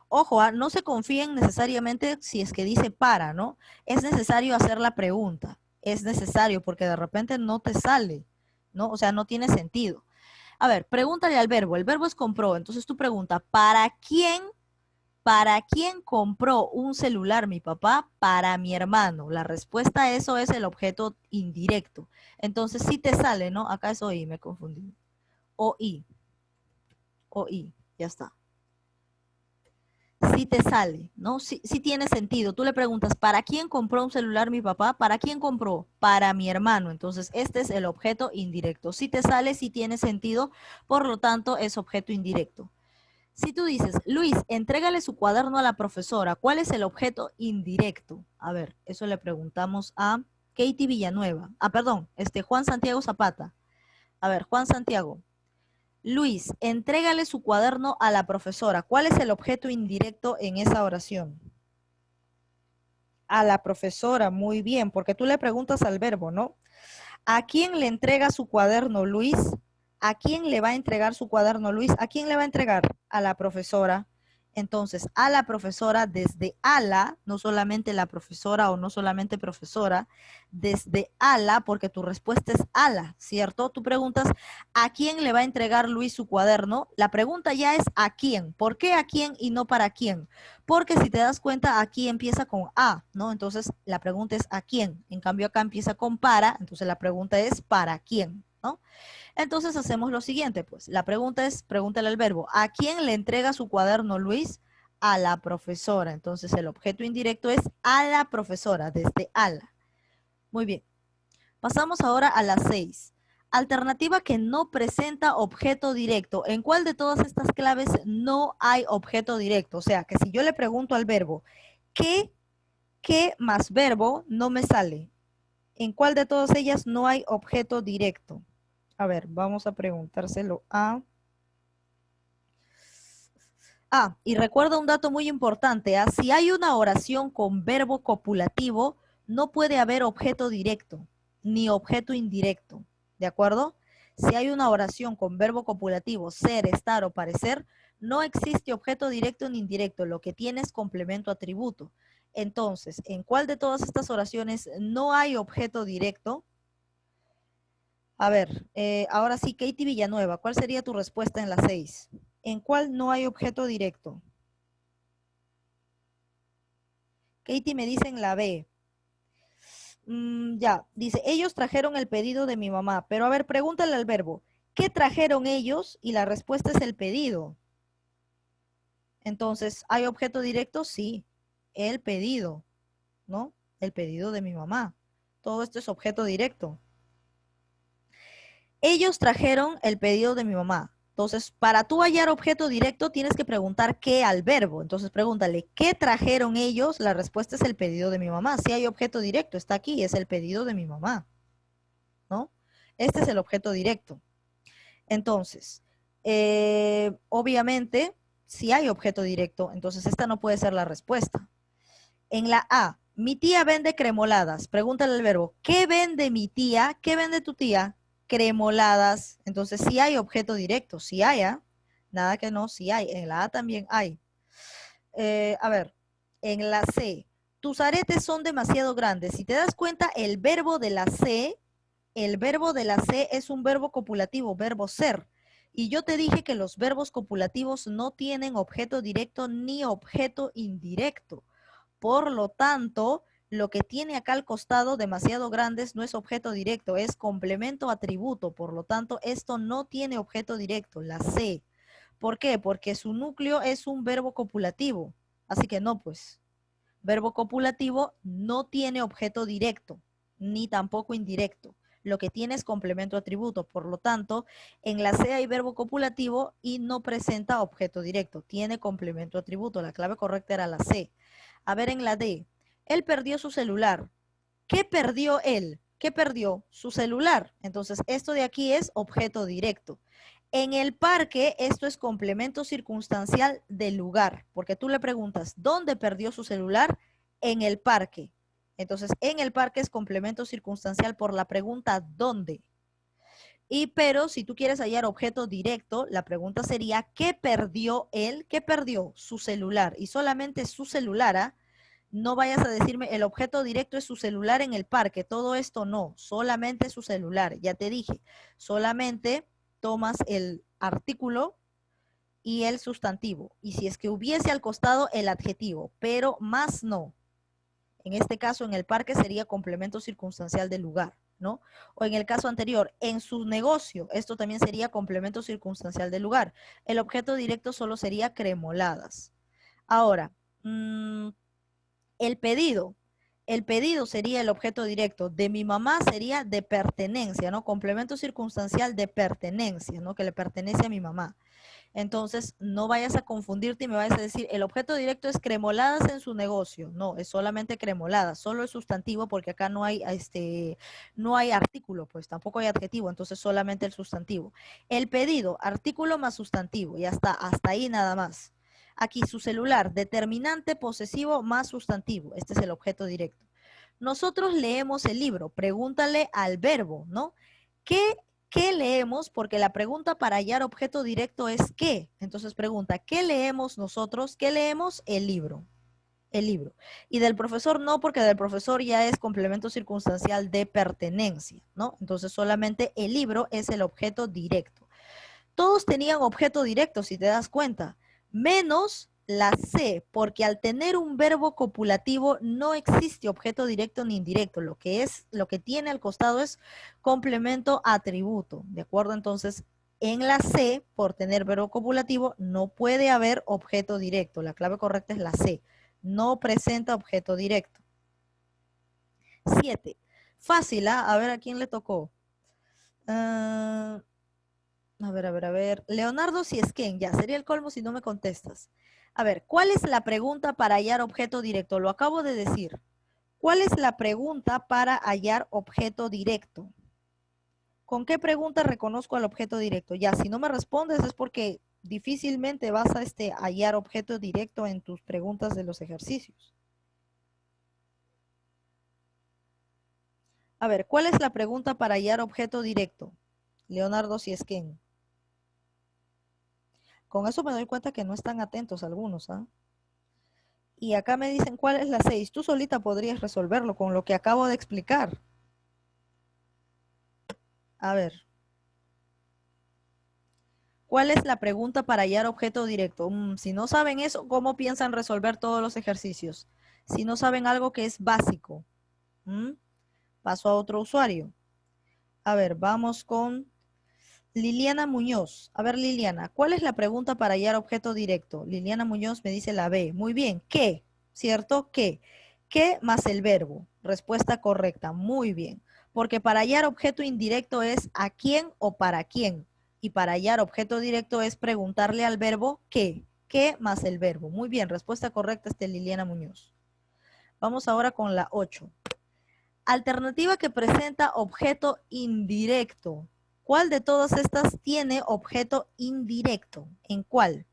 Ojo, no se confíen necesariamente si es que dice para, ¿no? Es necesario hacer la pregunta. Es necesario porque de repente no te sale, ¿no? O sea, no tiene sentido. A ver, pregúntale al verbo. El verbo es compró. Entonces tú pregunta, ¿para quién compró un celular mi papá? Para mi hermano. La respuesta a eso es el objeto indirecto. Entonces sí te sale, ¿no? Acá es OI, me confundí. OI. OI, ya está. Sí te sale, ¿no? Sí, sí tiene sentido. Tú le preguntas, ¿para quién compró un celular mi papá? ¿Para quién compró? Para mi hermano. Entonces este es el objeto indirecto. Si te sale, sí tiene sentido, por lo tanto es objeto indirecto. Si tú dices, Luis, entrégale su cuaderno a la profesora, ¿cuál es el objeto indirecto? A ver, eso le preguntamos a Katie Villanueva. Perdón, Juan Santiago Zapata. A ver, Juan Santiago. Luis, entrégale su cuaderno a la profesora. ¿Cuál es el objeto indirecto en esa oración? A la profesora, muy bien, porque tú le preguntas al verbo, ¿no? ¿A quién le entrega su cuaderno Luis? ¿A quién le va a entregar su cuaderno Luis? ¿A quién le va a entregar? A la profesora. Entonces, a la profesora desde ala, no solamente la profesora o no solamente profesora, desde ala, porque tu respuesta es ala, ¿cierto? Tú preguntas, ¿a quién le va a entregar Luis su cuaderno? La pregunta ya es ¿a quién? ¿Por qué a quién y no para quién? Porque si te das cuenta, aquí empieza con a, ¿no? Entonces, la pregunta es ¿a quién? En cambio, acá empieza con para, entonces la pregunta es ¿para quién? ¿No? Entonces hacemos lo siguiente, pues. La pregunta es, pregúntale al verbo, ¿a quién le entrega su cuaderno Luis? A la profesora. Entonces el objeto indirecto es a la profesora, desde ala. Muy bien. Pasamos ahora a la 6. Alternativa que no presenta objeto directo. ¿En cuál de todas estas claves no hay objeto directo? O sea, que si yo le pregunto al verbo, ¿qué más verbo? No me sale. ¿En cuál de todas ellas no hay objeto directo? A ver, vamos a preguntárselo a... y recuerda un dato muy importante. Si hay una oración con verbo copulativo, no puede haber objeto directo ni objeto indirecto. ¿De acuerdo? Si hay una oración con verbo copulativo, ser, estar o parecer, no existe objeto directo ni indirecto. Lo que tiene es complemento atributo. Entonces, ¿en cuál de todas estas oraciones no hay objeto directo? A ver, ahora sí, Katie Villanueva, ¿cuál sería tu respuesta en la 6? ¿En cuál no hay objeto directo? Katie me dice en la B. Ya, dice, ellos trajeron el pedido de mi mamá. Pero a ver, pregúntale al verbo, ¿qué trajeron ellos? Y la respuesta es el pedido. Entonces, ¿hay objeto directo? Sí, el pedido, ¿no? El pedido de mi mamá. Todo esto es objeto directo. Ellos trajeron el pedido de mi mamá. Entonces, para tú hallar objeto directo, tienes que preguntar qué al verbo. Entonces, pregúntale, ¿qué trajeron ellos? La respuesta es el pedido de mi mamá. Si hay objeto directo, está aquí, es el pedido de mi mamá, ¿no? Este es el objeto directo. Entonces, obviamente, si hay objeto directo, entonces esta no puede ser la respuesta. En la A, mi tía vende cremoladas. Pregúntale al verbo, ¿qué vende mi tía? ¿Qué vende tu tía? Cremoladas. Entonces, si hay objeto directo, si hay, ¿ah? Nada que no, si hay. En la A también hay. A ver, en la C, tus aretes son demasiado grandes. Si te das cuenta, el verbo de la C es un verbo copulativo, verbo ser. Y yo te dije que los verbos copulativos no tienen objeto directo ni objeto indirecto. Por lo tanto, lo que tiene acá al costado demasiado grandes no es objeto directo, es complemento atributo. Por lo tanto, esto no tiene objeto directo, la C. ¿Por qué? Porque su núcleo es un verbo copulativo. Así que no, pues. Verbo copulativo no tiene objeto directo, ni tampoco indirecto. Lo que tiene es complemento atributo. Por lo tanto, en la C hay verbo copulativo y no presenta objeto directo. Tiene complemento atributo. La clave correcta era la C. A ver, en la D. Él perdió su celular. ¿Qué perdió él? ¿Qué perdió? Su celular. Entonces, esto de aquí es objeto directo. En el parque, esto es complemento circunstancial del lugar, porque tú le preguntas, ¿dónde perdió su celular? En el parque. Entonces, en el parque es complemento circunstancial por la pregunta ¿dónde? Pero si tú quieres hallar objeto directo, la pregunta sería, ¿qué perdió él? ¿Qué perdió? Su celular. Y solamente su celular, ¿ah? No vayas a decirme, el objeto directo es su celular en el parque. Todo esto no, solamente su celular. Ya te dije, solamente tomas el artículo y el sustantivo. Y si es que hubiese al costado el adjetivo, pero más no. En este caso, en el parque sería complemento circunstancial del lugar, ¿no? O en el caso anterior, en su negocio, esto también sería complemento circunstancial del lugar. El objeto directo solo sería cremoladas. Ahora, el pedido. El pedido sería el objeto directo. De mi mamá sería de pertenencia, ¿no? Complemento circunstancial de pertenencia, ¿no? Que le pertenece a mi mamá. Entonces, no vayas a confundirte y me vayas a decir, el objeto directo es cremoladas en su negocio. No, es solamente cremoladas, solo es sustantivo porque acá no hay artículo, pues tampoco hay adjetivo, entonces solamente el sustantivo. El pedido, artículo más sustantivo, y hasta ahí nada más. Aquí su celular, determinante posesivo más sustantivo. Este es el objeto directo. Nosotros leemos el libro. Pregúntale al verbo, ¿no? ¿Qué leemos? Porque la pregunta para hallar objeto directo es ¿qué? Entonces pregunta, ¿qué leemos nosotros? ¿Qué leemos? El libro. El libro. Y del profesor no, porque del profesor ya es complemento circunstancial de pertenencia, ¿no? Entonces solamente el libro es el objeto directo. Todos tenían objeto directo, si te das cuenta, menos la C, porque al tener un verbo copulativo no existe objeto directo ni indirecto. Lo que tiene al costado es complemento atributo, ¿de acuerdo? Entonces, en la C, por tener verbo copulativo, no puede haber objeto directo. La clave correcta es la C. No presenta objeto directo. 7. Fácil, ¿ah? A ver a quién le tocó. A ver. Leonardo Siesquén, ya, sería el colmo si no me contestas. A ver, ¿cuál es la pregunta para hallar objeto directo? Lo acabo de decir. ¿Cuál es la pregunta para hallar objeto directo? ¿Con qué pregunta reconozco al objeto directo? Ya, si no me respondes es porque difícilmente vas a hallar objeto directo en tus preguntas de los ejercicios. A ver, ¿cuál es la pregunta para hallar objeto directo? Leonardo Siesquén. Con eso me doy cuenta que no están atentos algunos, ¿ah? Y acá me dicen cuál es la 6. Tú solita podrías resolverlo con lo que acabo de explicar. A ver. ¿Cuál es la pregunta para hallar objeto directo? Si no saben eso, ¿cómo piensan resolver todos los ejercicios? Si no saben algo que es básico. Paso a otro usuario. A ver, vamos con Liliana Muñoz. A ver, Liliana, ¿cuál es la pregunta para hallar objeto directo? Liliana Muñoz me dice la B. Muy bien. ¿Qué? ¿Cierto? ¿Qué? ¿Qué más el verbo? Respuesta correcta. Muy bien. Porque para hallar objeto indirecto es a quién o para quién. Y para hallar objeto directo es preguntarle al verbo ¿qué? ¿Qué más el verbo? Muy bien, respuesta correcta es de Liliana Muñoz. Vamos ahora con la 8. Alternativa que presenta objeto indirecto. ¿Cuál de todas estas tiene objeto indirecto? ¿En cuál?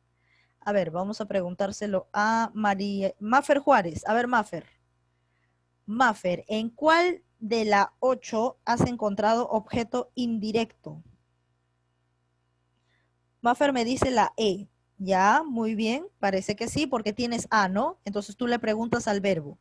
A ver, vamos a preguntárselo a Mafer Juárez. A ver, Mafer, ¿en cuál de la 8 has encontrado objeto indirecto? Mafer me dice la E. Ya, muy bien, parece que sí, porque tienes A, ¿no? Entonces tú le preguntas al verbo.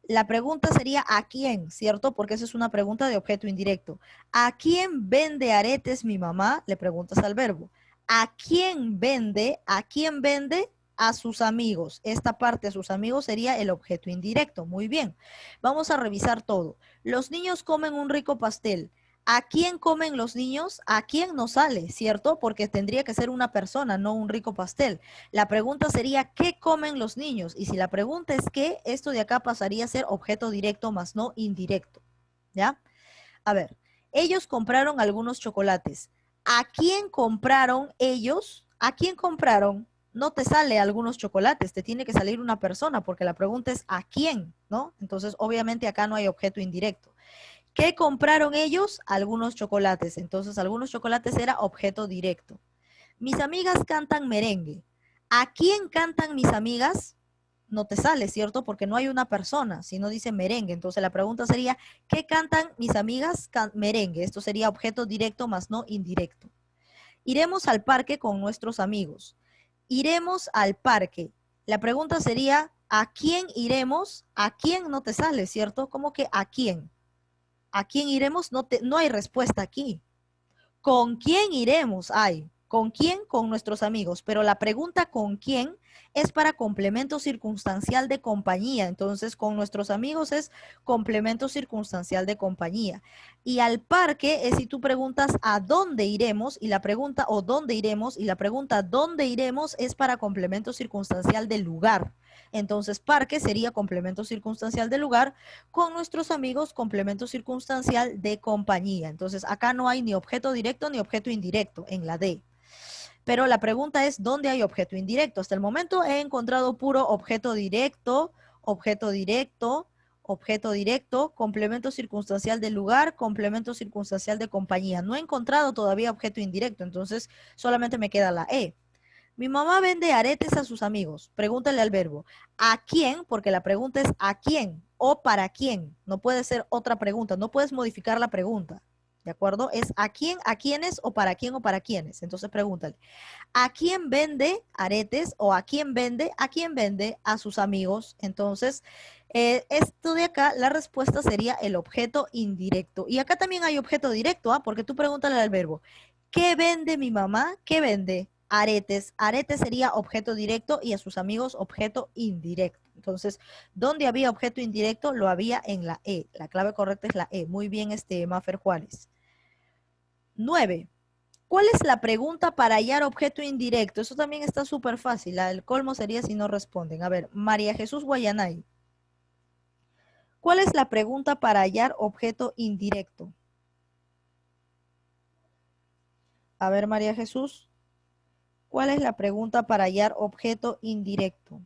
La pregunta sería ¿a quién? ¿Cierto? Porque esa es una pregunta de objeto indirecto. ¿A quién vende aretes mi mamá? Le preguntas al verbo. ¿A quién vende? ¿A quién vende? A sus amigos. Esta parte a sus amigos sería el objeto indirecto. Muy bien. Vamos a revisar todo. Los niños comen un rico pastel. ¿A quién comen los niños? ¿A quién no sale? ¿Cierto? Porque tendría que ser una persona, no un rico pastel. La pregunta sería, ¿qué comen los niños? Y si la pregunta es qué, esto de acá pasaría a ser objeto directo más no indirecto. ¿Ya? A ver, ellos compraron algunos chocolates. ¿A quién compraron ellos? ¿A quién compraron? No te sale algunos chocolates, te tiene que salir una persona porque la pregunta es ¿a quién? ¿No? Entonces, obviamente acá no hay objeto indirecto. ¿Qué compraron ellos? Algunos chocolates. Entonces, algunos chocolates era objeto directo. Mis amigas cantan merengue. ¿A quién cantan mis amigas? No te sale, ¿cierto? Porque no hay una persona, sino dice merengue. Entonces la pregunta sería, ¿qué cantan mis amigas? Merengue. Esto sería objeto directo más no indirecto. Iremos al parque con nuestros amigos. Iremos al parque. La pregunta sería, ¿a quién iremos? ¿A quién no te sale, ¿cierto? ¿Cómo que a quién? ¿A quién iremos? No hay respuesta aquí. ¿Con quién iremos? Ay, ¿con quién? Con nuestros amigos. Pero la pregunta ¿con quién? Es para complemento circunstancial de compañía. Entonces, con nuestros amigos es complemento circunstancial de compañía. Y al parque es si tú preguntas ¿a dónde iremos? Y la pregunta ¿o dónde iremos? Y la pregunta ¿dónde iremos? Es para complemento circunstancial del lugar. Entonces, parque sería complemento circunstancial del lugar, con nuestros amigos complemento circunstancial de compañía. Entonces, acá no hay ni objeto directo ni objeto indirecto en la D. Pero la pregunta es, ¿dónde hay objeto indirecto? Hasta el momento he encontrado puro objeto directo, objeto directo, objeto directo, complemento circunstancial del lugar, complemento circunstancial de compañía. No he encontrado todavía objeto indirecto, entonces solamente me queda la E. Mi mamá vende aretes a sus amigos. Pregúntale al verbo. ¿A quién? Porque la pregunta es ¿a quién? O ¿para quién? No puede ser otra pregunta. No puedes modificar la pregunta. ¿De acuerdo? Es ¿a quién? ¿A quiénes? ¿O para quién? ¿O para quiénes? Entonces pregúntale. ¿A quién vende aretes? ¿O a quién vende? ¿A quién vende? A sus amigos. Entonces, esto de acá, la respuesta sería el objeto indirecto. Y acá también hay objeto directo, ¿ah? Porque tú pregúntale al verbo. ¿Qué vende mi mamá? ¿Qué vende? Aretes. Aretes sería objeto directo y a sus amigos objeto indirecto. Entonces, ¿dónde había objeto indirecto? Lo había en la E. La clave correcta es la E. Muy bien, Mafer Juárez. 9. ¿Cuál es la pregunta para hallar objeto indirecto? Eso también está súper fácil. El colmo sería si no responden. A ver, María Jesús Guayanay. ¿Cuál es la pregunta para hallar objeto indirecto? A ver, María Jesús. ¿Cuál es la pregunta para hallar objeto indirecto?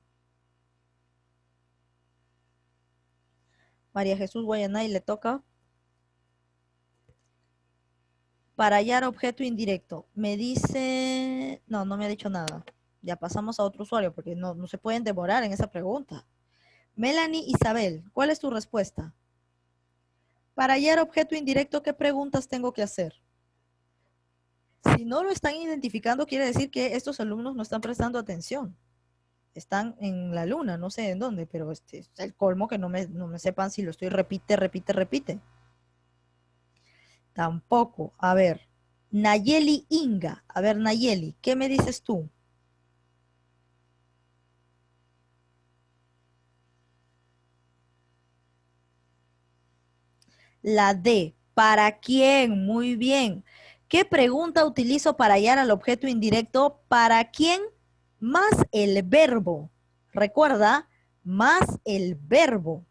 María Jesús Guayanay, le toca. Para hallar objeto indirecto. Me dice... No, no me ha dicho nada. Ya pasamos a otro usuario porque no se pueden demorar en esa pregunta. Melanie Isabel, ¿cuál es tu respuesta? Para hallar objeto indirecto, ¿qué preguntas tengo que hacer? Si no lo están identificando, quiere decir que estos alumnos no están prestando atención. Están en la luna, no sé en dónde, pero es el colmo que no me sepan si lo estoy repite. Tampoco. A ver, Nayeli Inga. A ver, Nayeli, ¿qué me dices tú? La D. ¿Para quién? Muy bien. ¿Qué pregunta utilizo para hallar al objeto indirecto? ¿Para quién? Más el verbo. Recuerda, más el verbo.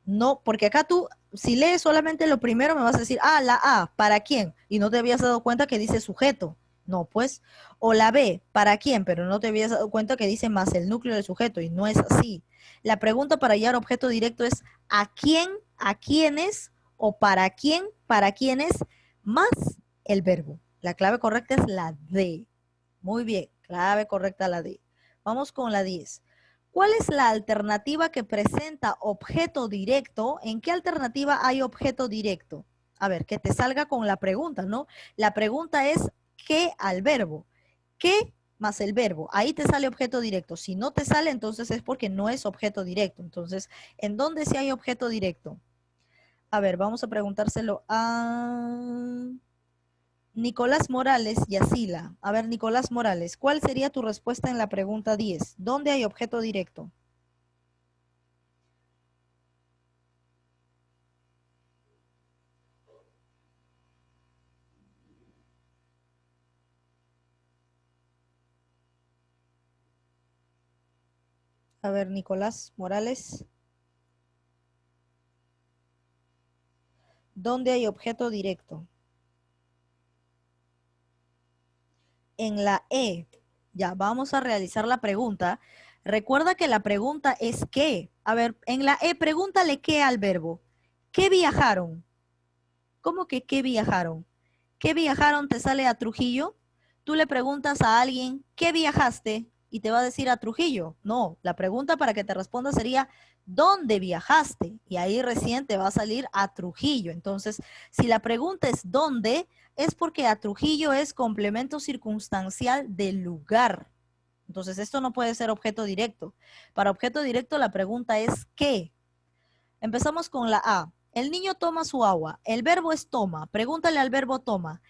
No, porque acá tú, si lees solamente lo primero, me vas a decir, ah, la A, ¿para quién? Y no te habías dado cuenta que dice sujeto. No, pues. O la B, ¿para quién? Pero no te habías dado cuenta que dice más el núcleo del sujeto y no es así. La pregunta para hallar objeto directo es ¿a quién, a quiénes o para quiénes más el verbo? La clave correcta es la D. Muy bien, clave correcta la D. Vamos con la 10. ¿Cuál es la alternativa que presenta objeto directo? ¿En qué alternativa hay objeto directo? A ver, que te salga con la pregunta, ¿no? La pregunta es ¿qué al verbo? ¿Qué más el verbo? Ahí te sale objeto directo. Si no te sale, entonces es porque no es objeto directo. Entonces, ¿en dónde sí hay objeto directo? A ver, vamos a preguntárselo a Nicolás Morales y Asila. A ver, Nicolás Morales, ¿cuál sería tu respuesta en la pregunta 10? ¿Dónde hay objeto directo? A ver, Nicolás Morales, ¿dónde hay objeto directo? En la E. Ya, vamos a realizar la pregunta. Recuerda que la pregunta es ¿qué? A ver, en la E, pregúntale qué al verbo. ¿Qué viajaron? ¿Cómo que qué viajaron? ¿Qué viajaron te sale a Trujillo? Tú le preguntas a alguien, ¿qué viajaste? Y te va a decir a Trujillo. No, la pregunta para que te responda sería, ¿dónde viajaste? Y ahí recién te va a salir a Trujillo. Entonces, si la pregunta es ¿dónde? Es porque a Trujillo es complemento circunstancial del lugar. Entonces, esto no puede ser objeto directo. Para objeto directo, la pregunta es ¿qué? Empezamos con la A. El niño toma su agua. El verbo es toma. Pregúntale al verbo toma.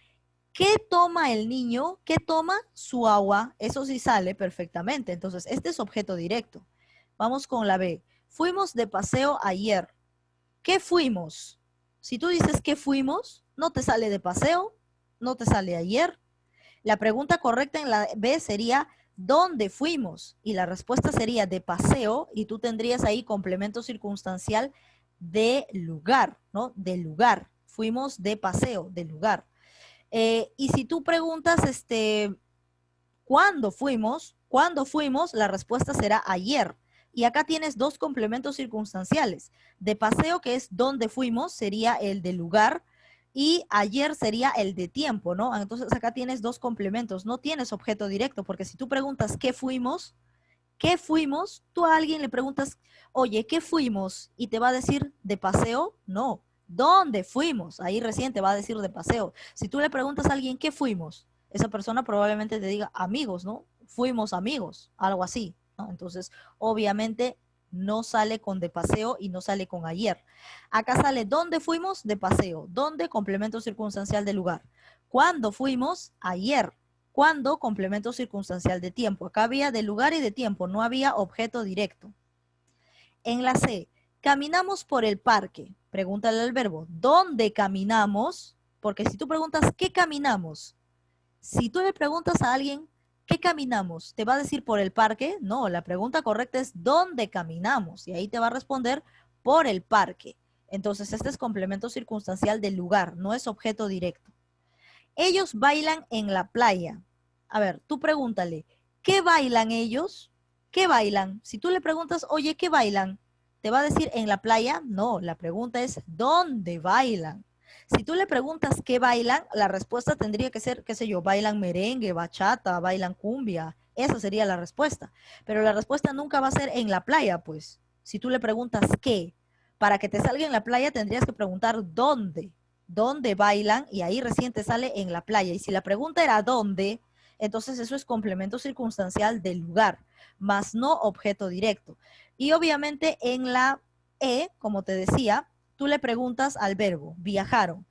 ¿Qué toma el niño? ¿Qué toma? Su agua. Eso sí sale perfectamente. Entonces, este es objeto directo. Vamos con la B. Fuimos de paseo ayer. ¿Qué fuimos? Si tú dices ¿qué fuimos? No te sale de paseo, no te sale ayer. La pregunta correcta en la B sería ¿dónde fuimos? Y la respuesta sería de paseo y tú tendrías ahí complemento circunstancial de lugar, ¿no? De lugar. Fuimos de paseo, de lugar. Y si tú preguntas, ¿cuándo fuimos? ¿Cuándo fuimos? La respuesta será ayer. Y acá tienes dos complementos circunstanciales. De paseo, que es dónde fuimos, sería el de lugar. Y ayer sería el de tiempo, ¿no? Entonces acá tienes dos complementos. No tienes objeto directo, porque si tú preguntas ¿qué fuimos? Tú a alguien le preguntas, oye, ¿qué fuimos? Y te va a decir, ¿de paseo? No. ¿Dónde fuimos? Ahí recién te va a decir de paseo. Si tú le preguntas a alguien, ¿qué fuimos? Esa persona probablemente te diga, amigos, ¿no? Fuimos amigos, algo así, ¿no? Entonces, obviamente no sale con de paseo y no sale con ayer. Acá sale, ¿dónde fuimos? De paseo. ¿Dónde? Complemento circunstancial de lugar. ¿Cuándo fuimos? Ayer. ¿Cuándo? Complemento circunstancial de tiempo. Acá había de lugar y de tiempo, no había objeto directo. En la C, caminamos por el parque. Pregúntale al verbo, ¿dónde caminamos? Porque si tú preguntas, ¿qué caminamos? Si tú le preguntas a alguien, ¿qué caminamos? ¿Te va a decir por el parque? No, la pregunta correcta es ¿dónde caminamos? Y ahí te va a responder por el parque. Entonces, este es complemento circunstancial del lugar, no es objeto directo. Ellos bailan en la playa. A ver, tú pregúntale, ¿qué bailan ellos? ¿Qué bailan? Si tú le preguntas, oye, ¿qué bailan? ¿Te va a decir en la playa? No, la pregunta es, ¿dónde bailan? Si tú le preguntas qué bailan, la respuesta tendría que ser, qué sé yo, bailan merengue, bachata, bailan cumbia. Esa sería la respuesta. Pero la respuesta nunca va a ser en la playa, pues. Si tú le preguntas qué, para que te salga en la playa tendrías que preguntar dónde. ¿Dónde bailan? Y ahí recién te sale en la playa. Y si la pregunta era ¿dónde? Entonces eso es complemento circunstancial del lugar, más no objeto directo. Y obviamente en la E, como te decía, tú le preguntas al verbo, viajaron.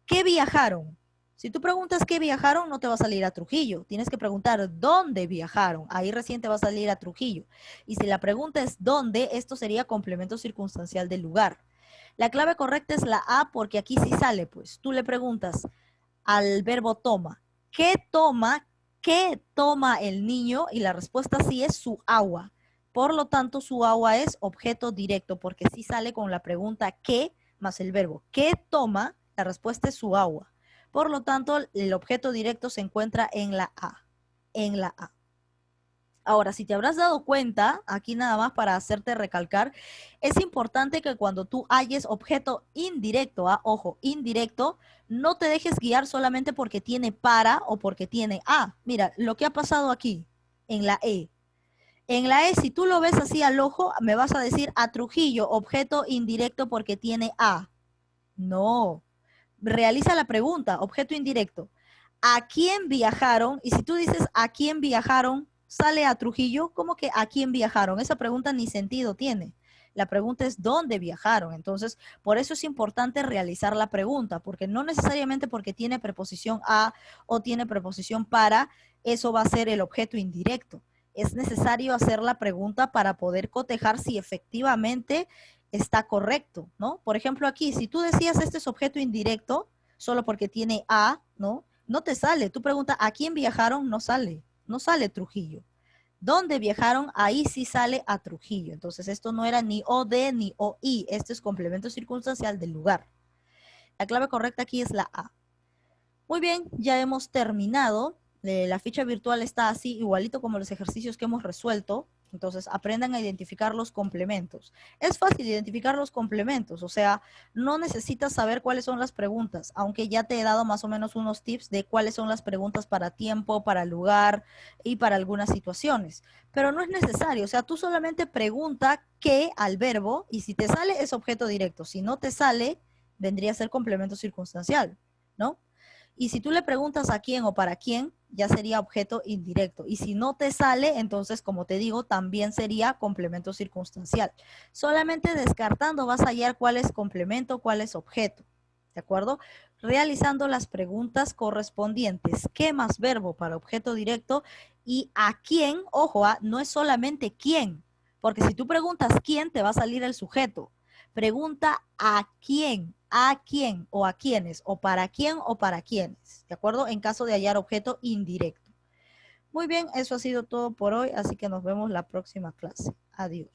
¿Qué viajaron? Si tú preguntas qué viajaron, no te va a salir a Trujillo. Tienes que preguntar dónde viajaron. Ahí recién te va a salir a Trujillo. Y si la pregunta es dónde, esto sería complemento circunstancial del lugar. La clave correcta es la A porque aquí sí sale, pues. Tú le preguntas al verbo toma, ¿qué toma? ¿Qué toma el niño? Y la respuesta sí es su agua. Por lo tanto, su agua es objeto directo porque sí sale con la pregunta ¿qué? Más el verbo. ¿Qué toma? La respuesta es su agua. Por lo tanto, el objeto directo se encuentra en la A. En la A. Ahora, si te habrás dado cuenta, aquí nada más para hacerte recalcar, es importante que cuando tú halles objeto indirecto, ojo, indirecto, no te dejes guiar solamente porque tiene para o porque tiene a. Mira, lo que ha pasado aquí, en la E. En la E, si tú lo ves así al ojo, me vas a decir a Trujillo, objeto indirecto porque tiene a. No. Realiza la pregunta, objeto indirecto. ¿A quién viajaron? Y si tú dices ¿a quién viajaron? Sale a Trujillo, ¿cómo que a quién viajaron? Esa pregunta ni sentido tiene. La pregunta es ¿dónde viajaron? Entonces, por eso es importante realizar la pregunta, porque no necesariamente porque tiene preposición a o tiene preposición para, eso va a ser el objeto indirecto. Es necesario hacer la pregunta para poder cotejar si efectivamente está correcto, ¿no? Por ejemplo, aquí, si tú decías este es objeto indirecto, solo porque tiene a, ¿no? No te sale. Tú preguntas, ¿a quién viajaron? No sale. No sale Trujillo. ¿Dónde viajaron? Ahí sí sale a Trujillo. Entonces, esto no era ni OD ni OI. Este es complemento circunstancial del lugar. La clave correcta aquí es la A. Muy bien, ya hemos terminado. La ficha virtual está así, igualito como los ejercicios que hemos resuelto. Entonces, aprendan a identificar los complementos. Es fácil identificar los complementos, o sea, no necesitas saber cuáles son las preguntas, aunque ya te he dado más o menos unos tips de cuáles son las preguntas para tiempo, para lugar y para algunas situaciones. Pero no es necesario, o sea, tú solamente pregunta qué al verbo y si te sale es objeto directo. Si no te sale, vendría a ser complemento circunstancial, ¿no? Y si tú le preguntas a quién o para quién, ya sería objeto indirecto. Y si no te sale, entonces, como te digo, también sería complemento circunstancial. Solamente descartando vas a hallar cuál es complemento, cuál es objeto. ¿De acuerdo? Realizando las preguntas correspondientes. ¿Qué más verbo para objeto directo? Y a quién, ojo, no es solamente quién. Porque si tú preguntas quién, te va a salir el sujeto. Pregunta a quién o a quiénes, o para quién o para quiénes, ¿de acuerdo? En caso de hallar objeto indirecto. Muy bien, eso ha sido todo por hoy, así que nos vemos la próxima clase. Adiós.